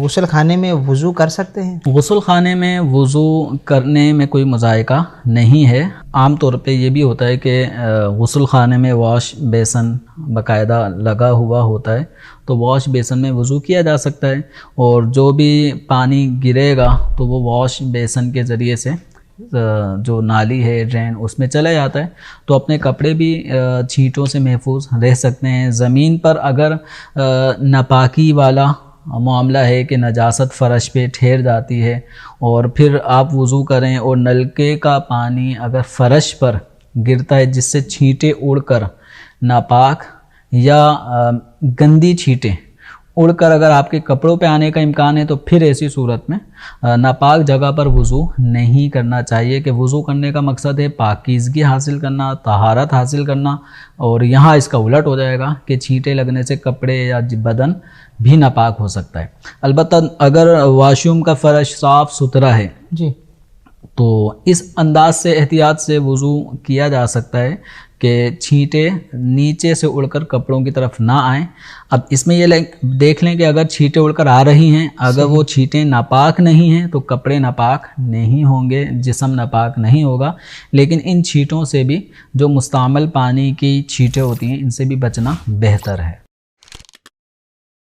गुस्ल खाने में वज़ू कर सकते हैं? गुस्ल खाने में वज़ू करने में कोई मज़ायका नहीं है। आम तौर पे ये भी होता है कि गुस्ल खाने में वॉश बेसन बाकायदा लगा हुआ होता है, तो वॉश बेसन में वज़ू किया जा सकता है और जो भी पानी गिरेगा तो वो वॉश बेसन के ज़रिए से जो नाली है ड्रेन उसमें चला जाता है, तो अपने कपड़े भी छींटों से महफूज रह सकते हैं। ज़मीन पर अगर नापाकी वाला मामला है कि नजासत फ़र्श पे ठहर जाती है और फिर आप वज़ू करें और नलके का पानी अगर फ़र्श पर गिरता है जिससे छींटे उड़कर नापाक या गंदी छींटें उड़कर अगर आपके कपड़ों पे आने का इम्कान है, तो फिर ऐसी सूरत में नापाक जगह पर वज़ू नहीं करना चाहिए। कि वज़ू करने का मकसद है पाकीज़गी हासिल करना, तहारत हासिल करना, और यहाँ इसका उलट हो जाएगा कि छींटे लगने से कपड़े या बदन भी नापाक हो सकता है। अलबत्ता अगर वाशरूम का फ़र्श साफ़ सुथरा है जी, तो इस अंदाज से एहतियात से वज़ू किया जा सकता है कि छींटे नीचे से उड़कर कपड़ों की तरफ ना आएँ। अब इसमें ये देख लें कि अगर छींटे उड़कर आ रही हैं, अगर वो छींटे नापाक नहीं हैं तो कपड़े नापाक नहीं होंगे, जिस्म नापाक नहीं होगा। लेकिन इन छींटों से भी जो मुस्तअमल पानी की छींटें होती हैं, इनसे भी बचना बेहतर है।